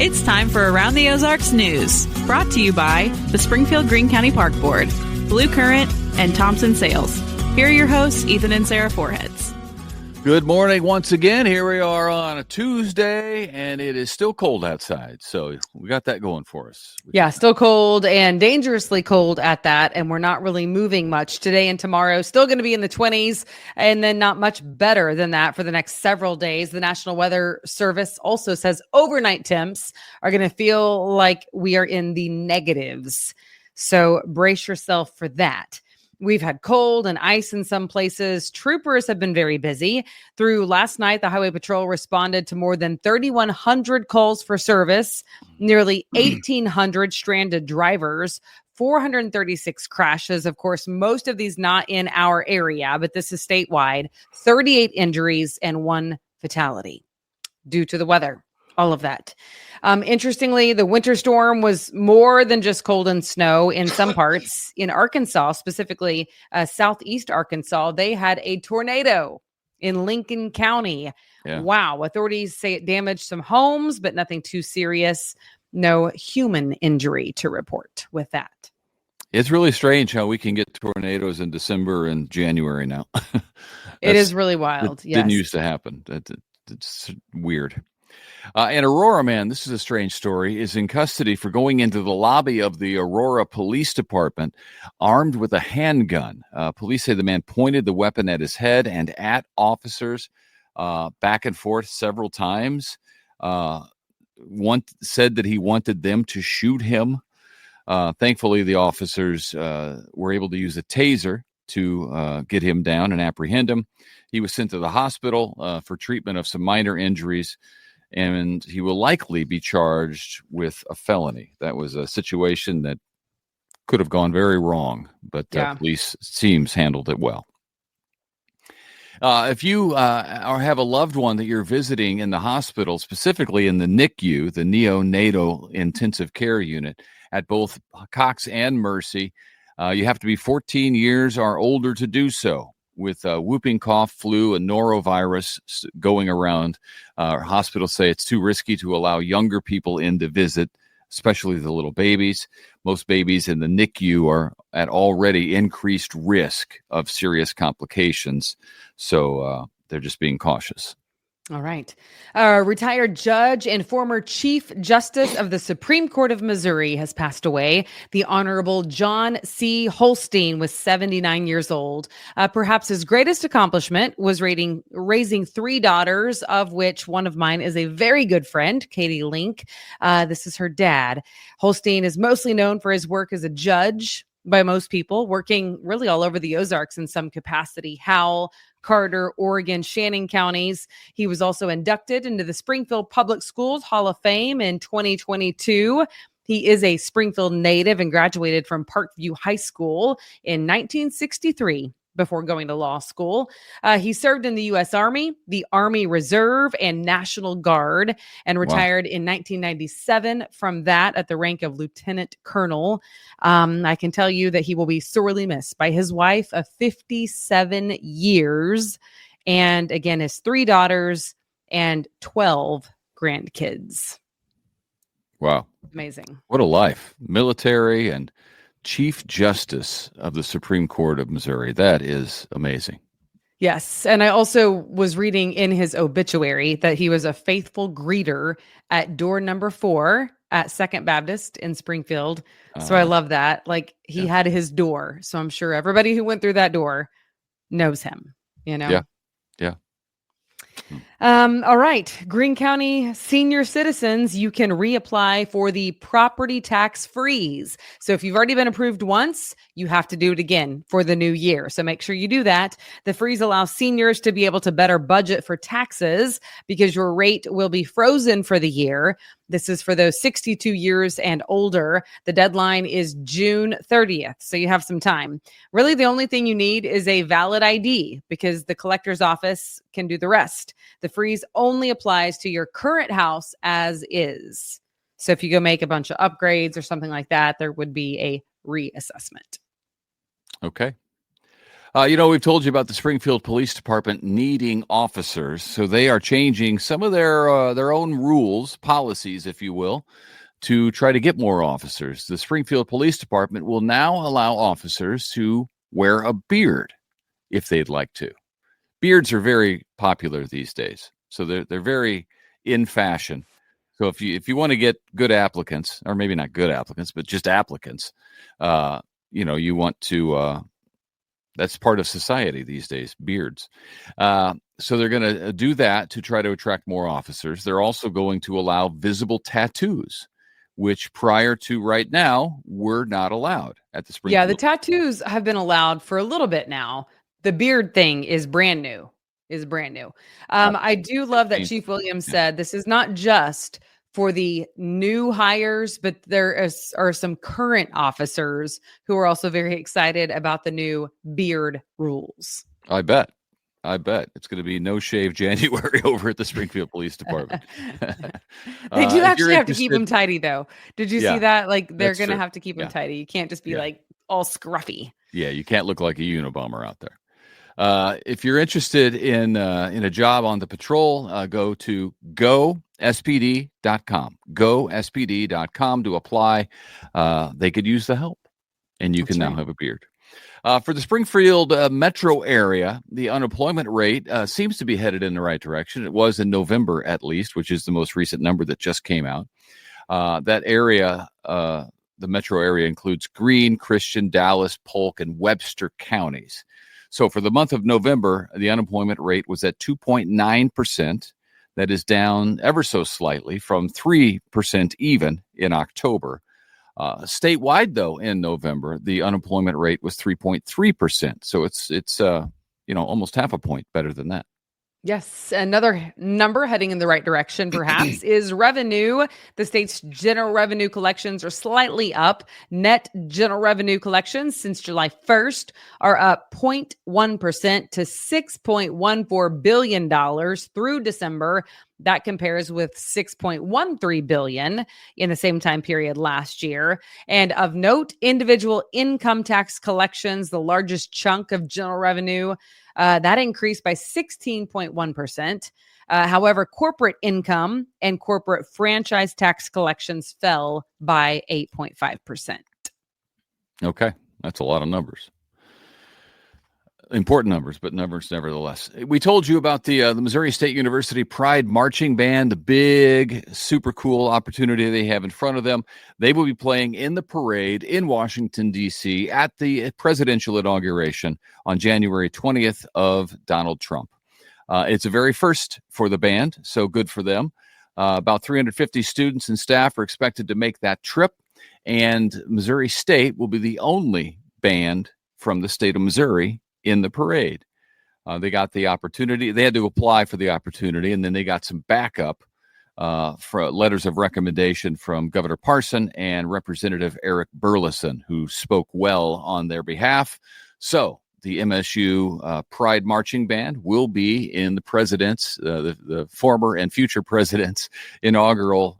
It's time for Around the Ozarks News, brought to you by the Springfield Greene County Park Board, Blue Current, and Thompson Sales. Here are your hosts, Ethan and Sarah Foreheads. Good morning once again. Here we are on a Tuesday, and it is still cold outside. So we got that going for us. Yeah, still cold and dangerously cold at that. And we're not really moving much today and tomorrow. Still going to be in the 20s, and then not much better than that for the next several days. The National Weather Service also says overnight temps are going to feel like we are in the negatives. So brace yourself for that. We've had cold and ice in some places. Troopers have been very busy. Through last night, the Highway Patrol responded to more than 3,100 calls for service, nearly 1,800 stranded drivers, 436 crashes. Of course, most of these not in our area, but this is statewide. 38 injuries and 1 fatality due to the weather. All of that. Interestingly, the winter storm was more than just cold and snow in some parts. In Arkansas, specifically southeast Arkansas, they had a tornado in Lincoln County. Yeah. Wow. Authorities say it damaged some homes, but nothing too serious. No human injury to report with that. It's really strange how we can get tornadoes in December and January now. It is really wild. Yes. Didn't used to happen. It's weird. And Aurora man, this is a strange story, is in custody for going into the lobby of the Aurora Police Department armed with a handgun. Police say the man pointed the weapon at his head and at officers back and forth several times. One said that he wanted them to shoot him. Thankfully, the officers were able to use a taser to get him down and apprehend him. He was sent to the hospital for treatment of some minor injuries, and he will likely be charged with a felony. That was a situation that could have gone very wrong, but police seems handled it well. If you have a loved one that you're visiting in the hospital, specifically in the NICU, the neonatal intensive care unit, at both Cox and Mercy, you have to be 14 years or older to do so. With whooping cough, flu, and norovirus going around, hospitals say it's too risky to allow younger people in to visit, especially the little babies. Most babies in the NICU are at already increased risk of serious complications, so they're just being cautious. All right. Retired judge and former Chief Justice of the Supreme Court of Missouri has passed away. The Honorable John C. Holstein was 79 years old. Perhaps his greatest accomplishment was raising 3 daughters, of which one of mine is a very good friend, Katie Link. This is her dad. Holstein is mostly known for his work as a judge by most people, working really all over the Ozarks in some capacity. Howell, Carter, Oregon, Shannon counties. He was also inducted into the Springfield Public Schools Hall of Fame in 2022. He is a Springfield native and graduated from Parkview High School in 1963 before going to law school. He served in the U.S. Army, the Army Reserve, and National Guard, and retired in 1997 from that at the rank of lieutenant colonel. I can tell you that he will be sorely missed by his wife of 57 years, and again, his 3 daughters and 12 grandkids. Wow. Amazing. What a life. Military and Chief Justice of the Supreme Court of Missouri. That is amazing. Yes. And I also was reading in his obituary that he was a faithful greeter at door number 4 at Second Baptist in Springfield. So I love that. Like he had his door. So I'm sure everybody who went through that door knows him, you know? Yeah. All right. Greene County senior citizens, you can reapply for the property tax freeze. So if you've already been approved once, you have to do it again for the new year. So make sure you do that. The freeze allows seniors to be able to better budget for taxes because your rate will be frozen for the year. This is for those 62 years and older. The deadline is June 30th, so you have some time. Really, the only thing you need is a valid ID because the collector's office can do the rest. The freeze only applies to your current house as is. So if you go make a bunch of upgrades or something like that, there would be a reassessment. Okay. We've told you about the Springfield Police Department needing officers, so they are changing some of their own rules, policies, if you will, to try to get more officers. The Springfield Police Department will now allow officers to wear a beard if they'd like to. Beards are very popular these days, so they're very in fashion. So if you want to get good applicants, or maybe not good applicants, but just applicants, you want to. That's part of society these days, beards. So they're going to do that to try to attract more officers. They're also going to allow visible tattoos, which prior to right now were not allowed at the Springfield. Yeah, the tattoos have been allowed for a little bit now. The beard thing is brand new. I do love that Chief Williams said this is not just for the new hires, but there are some current officers who are also very excited about the new beard rules. I bet it's going to be no shave January over at the Springfield Police Department. They do actually have to keep them tidy, though. Did you see that? Like they're going to have to keep them tidy. You can't just be like all scruffy. Yeah, you can't look like a Unabomber out there. If you're interested in a job on the patrol, go to gospd.com. Gospd.com to apply. They could use the help, and you can now have a beard. For the Springfield metro area, the unemployment rate seems to be headed in the right direction. It was in November, at least, which is the most recent number that just came out. That area, the metro area, includes Greene, Christian, Dallas, Polk, and Webster counties. So for the month of November, the unemployment rate was at 2.9%. That is down ever so slightly from 3% even in October. Statewide, though, in November, the unemployment rate was 3.3%. So it's almost half a point better than that. Yes. Another number heading in the right direction, perhaps, is revenue. The state's general revenue collections are slightly up. Net general revenue collections since July 1st are up 0.1% to $6.14 billion through December. That compares with $6.13 billion in the same time period last year. And of note, individual income tax collections, the largest chunk of general revenue, that increased by 16.1%. However, corporate income and corporate franchise tax collections fell by 8.5%. Okay, that's a lot of numbers. Important numbers, but numbers nevertheless. We told you about the Missouri State University Pride Marching Band, the big, super cool opportunity they have in front of them. They will be playing in the parade in Washington, D.C. at the presidential inauguration on January 20th of Donald Trump. It's a very first for the band, so good for them. About 350 students and staff are expected to make that trip, and Missouri State will be the only band from the state of Missouri in the parade. They got the opportunity. They had to apply for the opportunity, and then they got some backup for letters of recommendation from Governor Parson and Representative Eric Burleson, who spoke well on their behalf. So the MSU Pride Marching Band will be in the president's, the former and future president's inaugural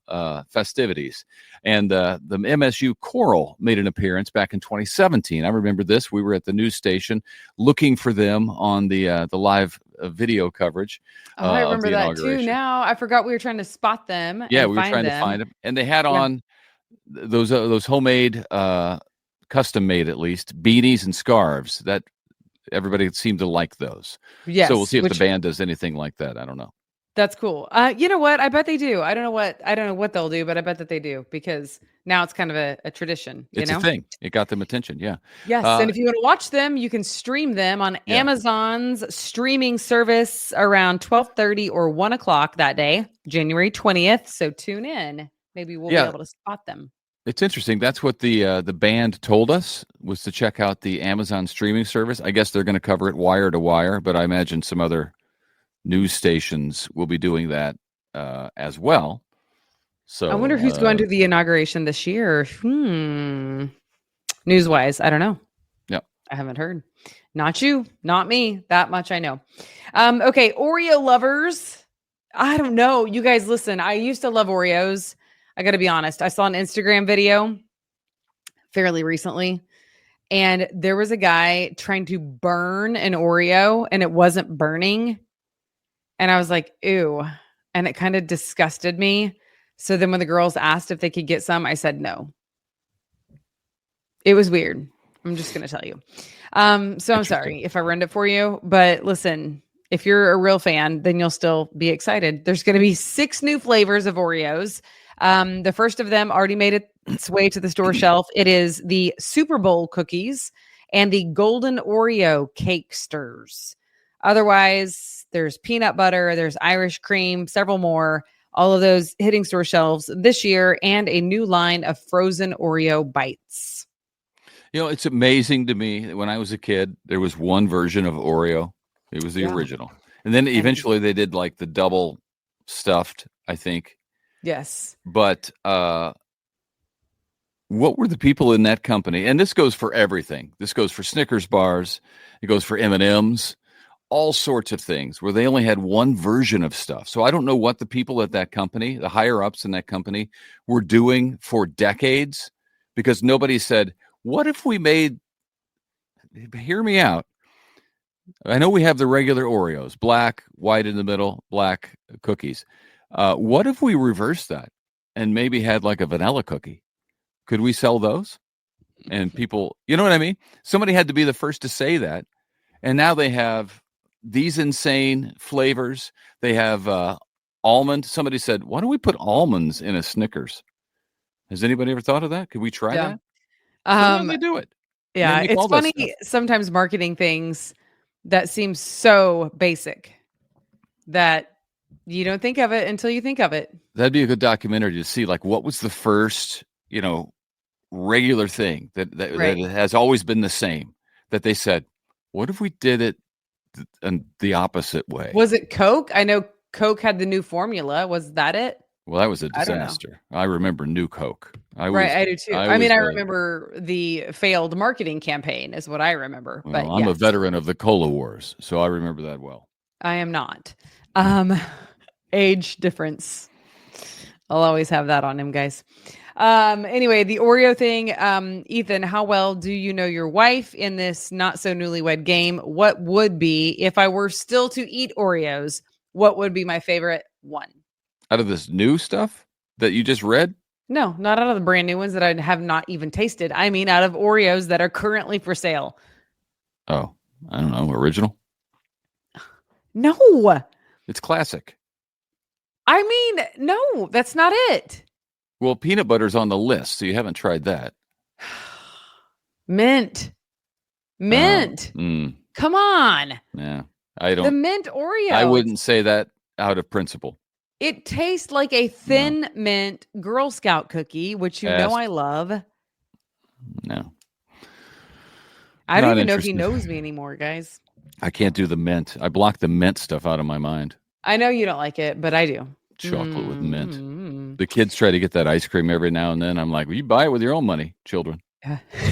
festivities. And the MSU Choral made an appearance back in 2017. I remember this. We were at the news station looking for them on the live video coverage. I remember that too. Now I forgot we were trying to spot them. Yeah, we were trying to find them, and they had on those homemade, custom made at least, beanies and scarves. That everybody seemed to like those. Yes. So we'll see if the band does anything like that. I don't know. That's cool. You know what? I bet they do. I don't know what they'll do, but I bet that they do, because now it's kind of a tradition. It's a thing. It got them attention. Yeah. Yes. And if you want to watch them, you can stream them on Amazon's streaming service around 12:30 or 1 o'clock that day, January 20th. So tune in. Maybe we'll be able to spot them. It's interesting. That's what the band told us, was to check out the Amazon streaming service. I guess they're going to cover it wire to wire, but I imagine some other news stations will be doing that as well. So I wonder who's going to the inauguration this year. News-wise, I don't know. Yeah, I haven't heard. Not you, not me. That much I know. Okay, Oreo lovers. I don't know. You guys, listen. I used to love Oreos. I got to be honest. I saw an Instagram video fairly recently, And there was a guy trying to burn an Oreo and it wasn't burning. And I was like, ew. And it kind of disgusted me. So then when the girls asked if they could get some, I said no. It was weird. I'm just going to tell you. So I'm sorry if I ruined it for you. But listen, if you're a real fan, then you'll still be excited. There's going to be 6 new flavors of Oreos. The first of them already made its way to the store shelf. It is the Super Bowl cookies and the Golden Oreo cake stirs. Otherwise, there's peanut butter, there's Irish cream, several more. All of those hitting store shelves this year, and a new line of frozen Oreo bites. It's amazing to me that when I was a kid, there was one version of Oreo. It was the original. And then eventually they did like the double stuffed, I think. Yes. But what were the people in that company? And this goes for everything. This goes for Snickers bars. It goes for M&Ms. All sorts of things where they only had one version of stuff. So I don't know what the people at that company, the higher ups in that company, were doing for decades, because nobody said, what if we made, hear me out. I know we have the regular Oreos, black, white in the middle, black cookies. What if we reversed that and maybe had like a vanilla cookie? Could we sell those? And people, you know what I mean? Somebody had to be the first to say that. And now they have these insane flavors. They have almond. Somebody said, why don't we put almonds in a Snickers? Has anybody ever thought of that? Could we try that? So they do it. Yeah, it's funny sometimes marketing things that seem so basic that you don't think of it until you think of it. That'd be a good documentary to see, like, what was the first, regular thing that has always been the same, that they said, what if we did it the opposite way? Was it Coke? I know Coke had the new formula. Was that it? Well, that was a disaster. I remember New Coke. I do too. I remember the failed marketing campaign is what I remember. Well, but I'm a veteran of the Cola Wars, so I remember that well. I am not. Age difference. I'll always have that on him, guys. Anyway, the Oreo thing. Ethan, how well do you know your wife in this not so newlywed game? What would be, if I were still to eat Oreos, what would be my favorite one? Out of this new stuff that you just read? No, not out of the brand new ones that I have not even tasted. I mean, out of Oreos that are currently for sale. Oh, I don't know. Original? No. It's classic. I mean, no, that's not it. Well, peanut butter's on the list, so you haven't tried that. Mint. Come on. Yeah, I don't. The mint Oreo. I wouldn't say that out of principle. It tastes like a thin mint Girl Scout cookie, which I love. No. I don't even know if he knows me anymore, guys. I can't do the mint. I block the mint stuff out of my mind. I know you don't like it, but I do. Chocolate with mint. The kids try to get that ice cream every now and then. I'm like, well, you buy it with your own money, children.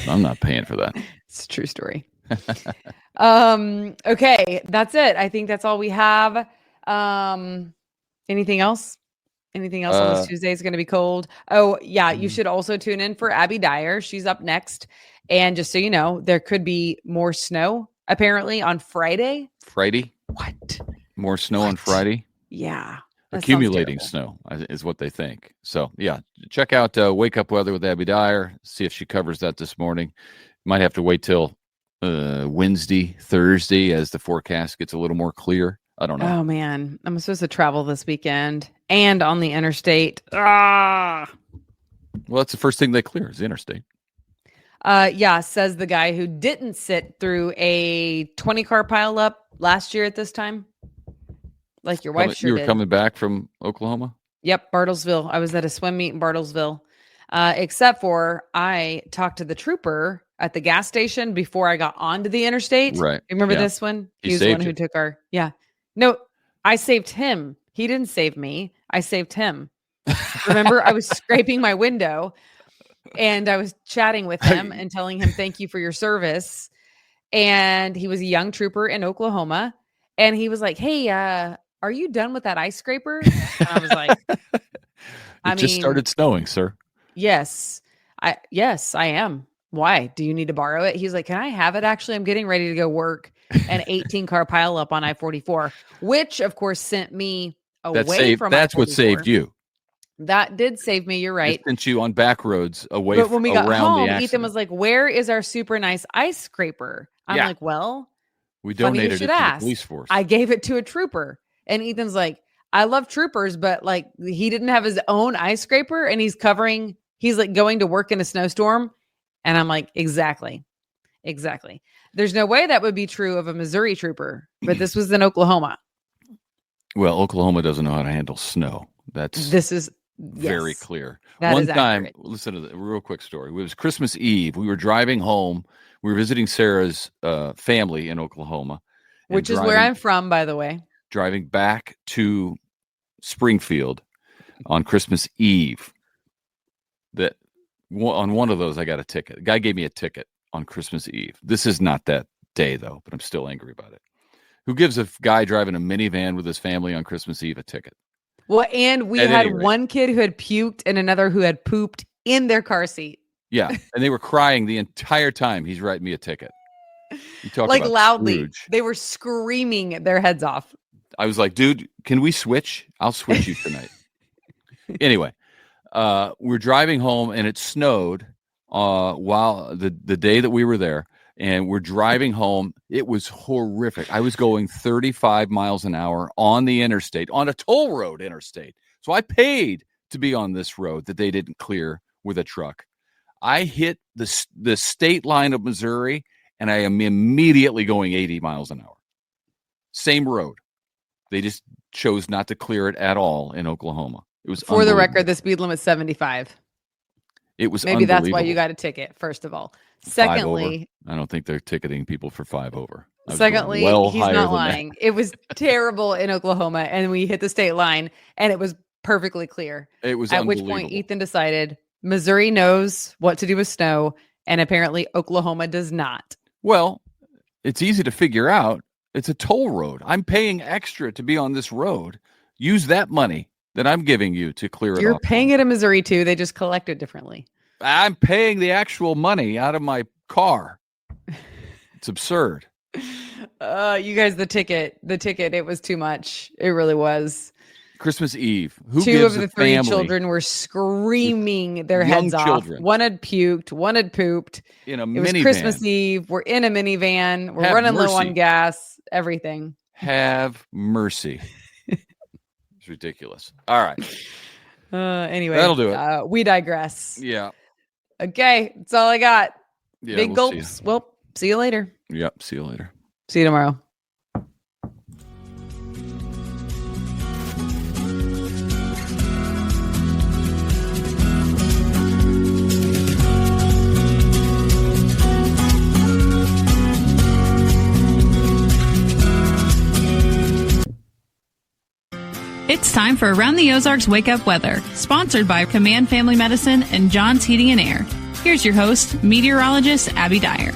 I'm not paying for that. It's a true story. Okay, that's it. I think that's all we have. Anything else? Anything else on this Tuesday is going to be cold? Oh, yeah. You should also tune in for Abby Dyer. She's up next. And just so you know, there could be more snow apparently on Friday. Friday? What? More snow on Friday? Yeah. Accumulating snow is what they think. So, yeah, check out Wake Up Weather with Abby Dyer. See if she covers that this morning. Might have to wait till Wednesday, Thursday as the forecast gets a little more clear. I don't know. Oh, man. I'm supposed to travel this weekend and on the interstate. Well, that's the first thing they clear is the interstate. Yeah, says the guy who didn't sit through a 20-car pileup last year at this time. Like your wife You were coming back from Oklahoma? Yep, Bartlesville. I was at a swim meet in Bartlesville. Except for I talked to the trooper at the gas station before I got onto the interstate. Right. Remember this one? He was the one who took our... Yeah. No, I saved him. He didn't save me. I saved him. Remember, I was scraping my window and I was chatting with him and telling him, thank you for your service. And he was a young trooper in Oklahoma. And he was like, hey, are you done with that ice scraper? And I was like, It just started snowing, sir. Yes, I am. Why? Do you need to borrow it? He's like, can I have it? Actually, I'm getting ready to go work an 18-car pileup on I-44, which, of course, sent me away from That's I-44. what saved you. That did save me. You're right. It sent you on back roads away But when we got around the home, accident. Ethan was like, where is our super nice ice scraper? I'm Yeah. like, well, we funny you donated it should to ask. the police force. I gave it to a trooper. And Ethan's like, I love troopers, but like he didn't have his own ice scraper and he's like going to work in a snowstorm. And I'm like, exactly. There's no way that would be true of a Missouri trooper, but this was in Oklahoma. Well, Oklahoma doesn't know how to handle snow. This is very clear. One time, listen to the real quick story. It was Christmas Eve. We were driving home. We were visiting Sarah's family in Oklahoma. Which is where I'm from, by the way. Driving back to Springfield on Christmas Eve. On one of those, I got a ticket. The guy gave me a ticket on Christmas Eve. This is not that day, though, but I'm still angry about it. Who gives a guy driving a minivan with his family on Christmas Eve a ticket? Well, and we had one kid who had puked and another who had pooped in their car seat. Yeah, and they were crying the entire time he's writing me a ticket. You talk like about loudly. Scrooge. They were screaming their heads off. I was like, dude, can we switch? I'll switch you tonight. Anyway, we're driving home and it snowed while the day that we were there. And we're driving home. It was horrific. I was going 35 miles an hour on the interstate, on a toll road interstate. So I paid to be on this road that they didn't clear with a truck. I hit the state line of Missouri, and I am immediately going 80 miles an hour. Same road. They just chose not to clear it at all in Oklahoma. It was for the record, the speed limit's 75. It was maybe that's why you got a ticket. First of all, secondly, I don't think they're ticketing people for 5 over. Secondly, he's not lying. It was terrible in Oklahoma, and we hit the state line, and it was perfectly clear. It was at which point Ethan decided Missouri knows what to do with snow, and apparently Oklahoma does not. Well, it's easy to figure out. It's a toll road. I'm paying extra to be on this road. Use that money that I'm giving you to clear it off. You're paying it in Missouri too. They just collect it differently. I'm paying the actual money out of my car. It's absurd. You guys, the ticket, it was too much. It really was. Christmas Eve. Two of the three children were screaming their heads off. One had puked, one had pooped. In a minivan. It was Christmas Eve. We're in a minivan. We're running low on gas. Everything. Have mercy. It's ridiculous. All right. Anyway, that'll do it. We digress. Yeah. Okay, that's all I got. Yeah, Big gulps. Well, see you later. Yep. See you later. See you tomorrow. It's time for Around the Ozarks Wake Up Weather, sponsored by Command Family Medicine and John's Heating and Air. Here's your host, meteorologist Abby Dyer.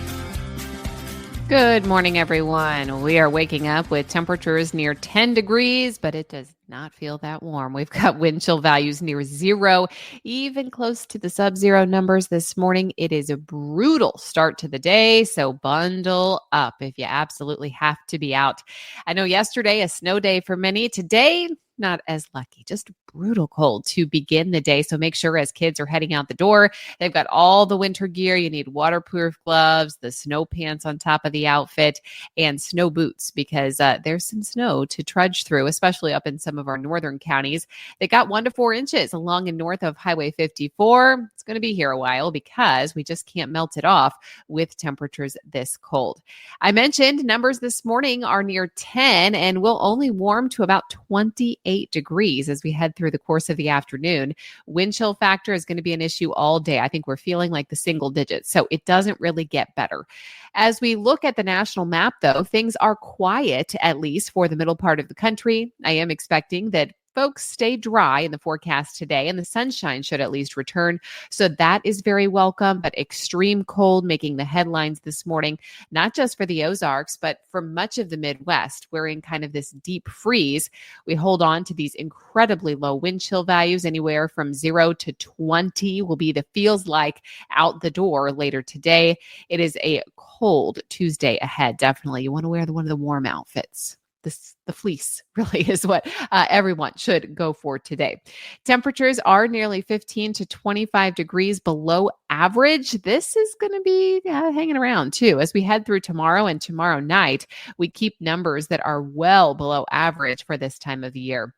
Good morning, everyone. We are waking up with temperatures near 10 degrees, but it does not feel that warm. We've got wind chill values near 0, even close to the sub-zero numbers this morning. It is a brutal start to the day, so bundle up if you absolutely have to be out. I know yesterday, a snow day for many. Today, not as lucky, just brutal cold to begin the day. So make sure as kids are heading out the door, they've got all the winter gear. You need waterproof gloves, the snow pants on top of the outfit, and snow boots because there's some snow to trudge through, especially up in some of our northern counties. They got 1 to 4 inches along and north of Highway 54. It's going to be here a while because we just can't melt it off with temperatures this cold. I mentioned numbers this morning are near 10 and will only warm to about 28 degrees as we head through the course of the afternoon. Wind chill factor is going to be an issue all day. I think we're feeling like the single digits, so it doesn't really get better. As we look at the national map, though, things are quiet, at least for the middle part of the country. I am expecting that folks, stay dry in the forecast today, and the sunshine should at least return. So that is very welcome, but extreme cold making the headlines this morning, not just for the Ozarks, but for much of the Midwest. We're in kind of this deep freeze. We hold on to these incredibly low wind chill values. Anywhere from 0 to 20 will be the feels like out the door later today. It is a cold Tuesday ahead. Definitely. You want to wear one of the warm outfits. The fleece really is what everyone should go for today. Temperatures are nearly 15 to 25 degrees below average. This is going to be hanging around too. As we head through tomorrow and tomorrow night, we keep numbers that are well below average for this time of the year.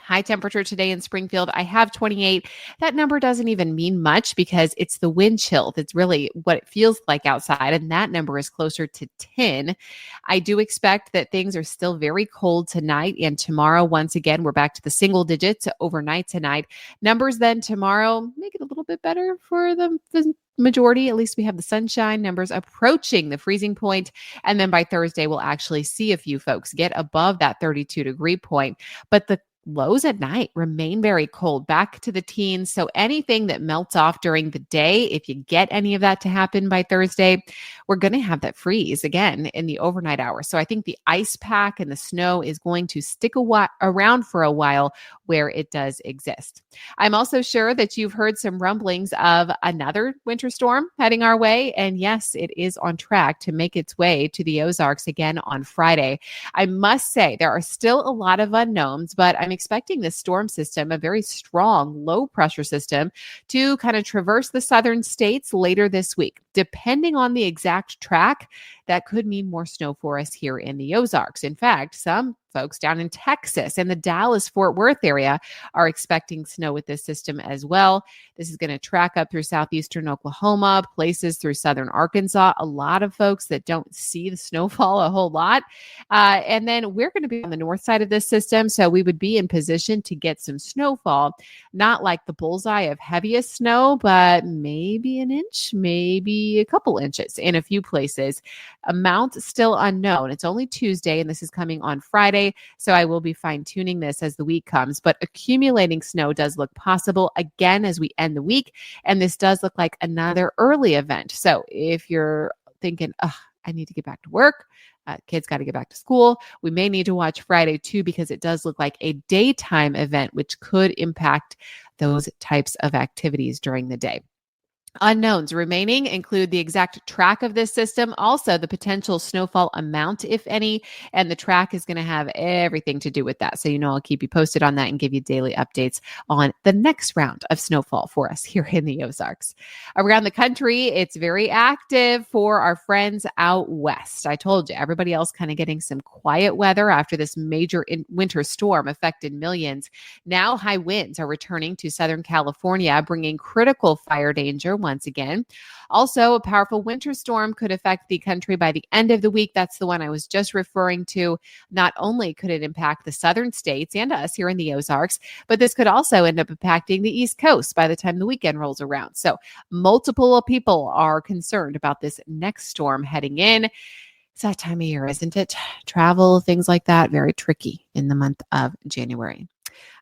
High temperature today in Springfield, I have 28. That number doesn't even mean much because it's the wind chill that's really what it feels like outside, and that number is closer to 10. I do expect that things are still very cold tonight and tomorrow. Once again, we're back to the single digits overnight tonight. Numbers then tomorrow make it a little bit better for the majority. At least we have the sunshine, numbers approaching the freezing point. And then by Thursday, we'll actually see a few folks get above that 32-degree point. But the lows at night remain very cold, back to the teens. So anything that melts off during the day, if you get any of that to happen by Thursday, we're going to have that freeze again in the overnight hours. So I think the ice pack and the snow is going to stick around for a while where it does exist. I'm also sure that you've heard some rumblings of another winter storm heading our way. And yes, it is on track to make its way to the Ozarks again on Friday. I must say there are still a lot of unknowns, but I'm expecting this storm system, a very strong low pressure system, to kind of traverse the southern states later this week. Depending on the exact track, that could mean more snow for us here in the Ozarks. In fact, some folks down in Texas and the Dallas-Fort Worth area are expecting snow with this system as well. This is going to track up through southeastern Oklahoma, places through southern Arkansas. A lot of folks that don't see the snowfall a whole lot. And then we're going to be on the north side of this system, so we would be in position to get some snowfall, not like the bullseye of heaviest snow, but maybe an inch, maybe a couple inches in a few places. Amount still unknown. It's only Tuesday, and this is coming on Friday, so I will be fine-tuning this as the week comes. But accumulating snow does look possible again as we end the week, and this does look like another early event. So if you're thinking, I need to get back to work, kids got to get back to school, we may need to watch Friday too, because it does look like a daytime event, which could impact those types of activities during the day. Unknowns remaining include the exact track of this system, also the potential snowfall amount, if any, and the track is going to have everything to do with that. So, I'll keep you posted on that and give you daily updates on the next round of snowfall for us here in the Ozarks. Around the country, it's very active for our friends out west. I told you, everybody else kind of getting some quiet weather after this major winter storm affected millions. Now high winds are returning to Southern California, bringing critical fire danger once again. Also, a powerful winter storm could affect the country by the end of the week. That's the one I was just referring to. Not only could it impact the southern states and us here in the Ozarks, but this could also end up impacting the East Coast by the time the weekend rolls around. So multiple people are concerned about this next storm heading in. It's that time of year, isn't it? Travel, things like that, very tricky in the month of January.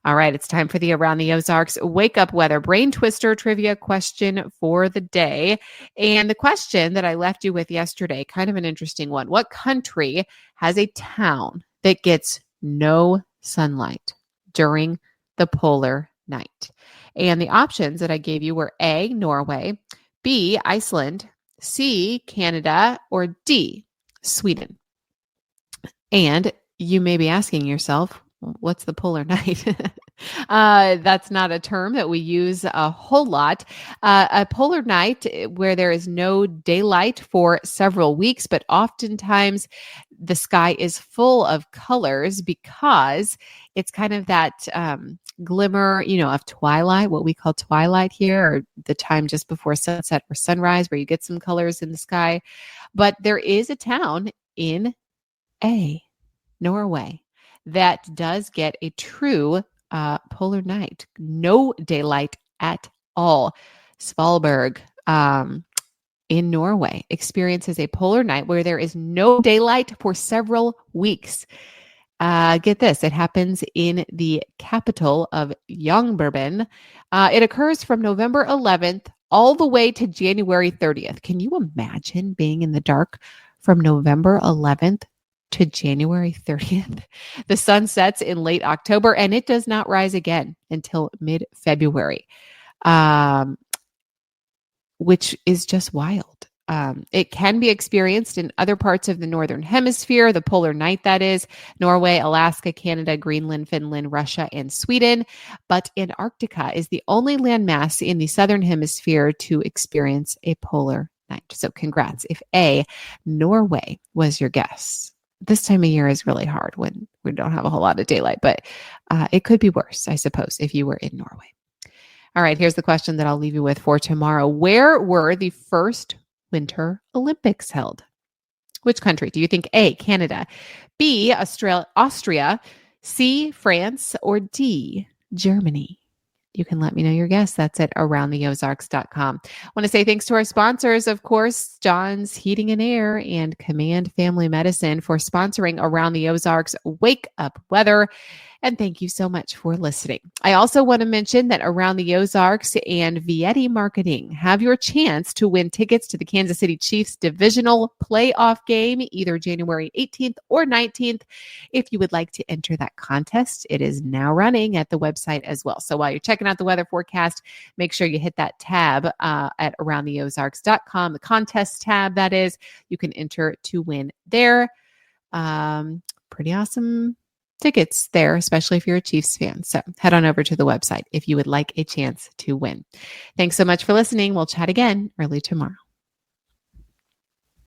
All right, it's time for the Around the Ozarks Wake Up Weather Brain Twister Trivia question for the day. And the question that I left you with yesterday, kind of an interesting one. What country has a town that gets no sunlight during the polar night? And the options that I gave you were A, Norway, B, Iceland, C, Canada, or D, Sweden. And you may be asking yourself, what's the polar night? That's not a term that we use a whole lot. A polar night where there is no daylight for several weeks, but oftentimes the sky is full of colors because it's kind of that glimmer, of twilight, what we call twilight here, or the time just before sunset or sunrise where you get some colors in the sky. But there is a town in Norway that does get a true polar night. No daylight at all. Svalbard in Norway experiences a polar night where there is no daylight for several weeks. Get this, it happens in the capital of Yongbirban. It occurs from November 11th all the way to January 30th. Can you imagine being in the dark from November 11th to January 30th? The sun sets in late October and it does not rise again until mid-February, which is just wild. It can be experienced in other parts of the Northern Hemisphere, the polar night that is, Norway, Alaska, Canada, Greenland, Finland, Russia, and Sweden. But Antarctica is the only landmass in the Southern Hemisphere to experience a polar night. So congrats. If A, Norway was your guess. This time of year is really hard when we don't have a whole lot of daylight, but it could be worse, I suppose, if you were in Norway. All right, here's the question that I'll leave you with for tomorrow. Where were the first Winter Olympics held? Which country? Do you think A, Canada, B, Austria, C, France, or D, Germany? You can let me know your guess. That's at aroundtheozarks.com. I want to say thanks to our sponsors, of course, John's Heating and Air and Command Family Medicine for sponsoring Around the Ozarks Wake Up Weather. And thank you so much for listening. I also want to mention that Around the Ozarks and Vietti Marketing have your chance to win tickets to the Kansas City Chiefs divisional playoff game, either January 18th or 19th. If you would like to enter that contest, it is now running at the website as well. So while you're checking out the weather forecast, make sure you hit that tab at aroundtheozarks.com, the contest tab, that is. You can enter to win there. Pretty awesome tickets there, especially if you're a Chiefs fan. So head on over to the website if you would like a chance to win. Thanks so much for listening. We'll chat again early tomorrow.